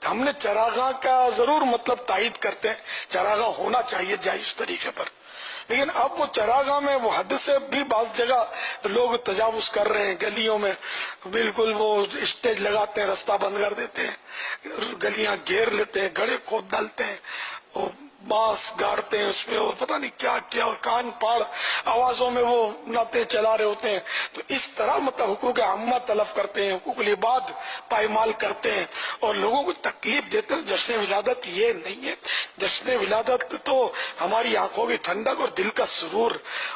ہم نے چراغاہ کا ضرور مطلب تائید کرتے ہیں، چراغاہ ہونا چاہیے جائز طریقے پر، لیکن اب وہ چراغاہ میں وہ حد سے بھی بعض جگہ لوگ تجاوز کر رہے ہیں، گلیوں میں بالکل وہ اسٹیج لگاتے ہیں، رستہ بند کر دیتے ہیں، گلیاں گھیر لیتے ہیں، گڑھے کھود ڈالتے ہیں، وہ بانس گاڑتے ہیں اس میں، اور پتہ نہیں کیا کیا، اور کان پھاڑ آوازوں میں وہ نعتیں چلا رہے ہوتے ہیں۔ تو اس طرح مطلب حقوق عامہ تلف کرتے ہیں، حقوق العباد پائمال کرتے ہیں اور لوگوں کو تکلیف دیتے ہیں۔ جشن ولادت یہ نہیں ہے، جشن ولادت تو ہماری آنکھوں کی ٹھنڈک اور دل کا سرور،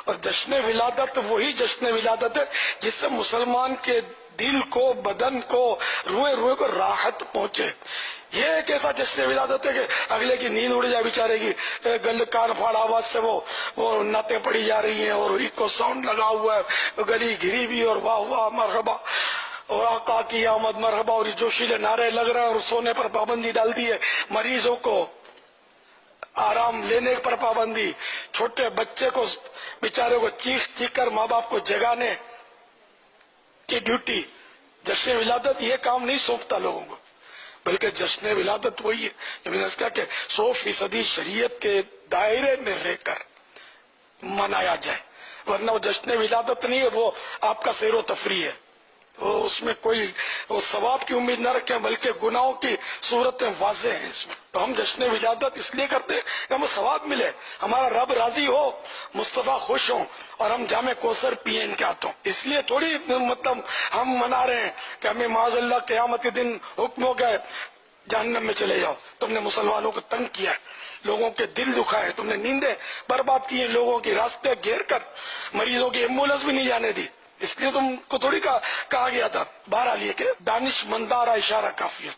اور جشن ولادت وہی جشن ولادت ہے جس سے مسلمان کے دل کو، بدن کو، روئے روئے کو راحت پہنچے۔ یہ ایک ایسا جشن ولادت ہے کہ اگلے کی نیند اڑ جائے بیچارے کی، گل کان پھاڑ آواز سے وہ نعتیں پڑی جا رہی ہیں، اور ایک کو ساؤنڈ لگا ہوا ہے، گلی گھری بھی، اور واہ واہ مرحبا، اور آقا کی آمد مرحبا، اور جوشیلے نعرے لگ رہے ہیں، اور سونے پر پابندی ڈال دی ہے، مریضوں کو آرام لینے پر پابندی، چھوٹے بچے کو بیچارے کو چیخ چیخ کر ماں باپ کو جگانے کی ڈیوٹی۔ جشن ولادت یہ کام نہیں سونپتا لوگوں کو، بلکہ جشن ولادت وہی ہے جو میں نے کہا کہ 100% شریعت کے دائرے میں رہ کر منایا جائے، ورنہ وہ جشن ولادت نہیں ہے، وہ آپ کا سیر و تفریح ہے، وہ اس میں کوئی وہ ثواب کی امید نہ رکھیں بلکہ گناہوں کی صورتیں واضح ہیں اس میں۔ تو ہم جشن ولادت اس لیے کرتے ہیں کہ ہمیں ثواب ملے، ہمارا رب راضی ہو، مصطفیٰ خوش ہوں، اور ہم جام کوثر پیئیں ان کے ہاتھوں۔ اس لیے تھوڑی مطلب ہم منا رہے ہیں کہ ہمیں معاذ اللہ قیامت کے دن حکم ہو گئے جہنم میں چلے جاؤ، تم نے مسلمانوں کو تنگ کیا ہے، لوگوں کے دل دکھائے، تم نے نیندیں برباد کی ہیں، لوگوں کے راستے گھیر کر مریضوں کی ایمبولینس بھی نہیں جانے دی، اس لیے تم کو تھوڑی کہا گیا تھا۔ بہرحال یہ کہ دانش مندارہ اشارہ کافی ہے۔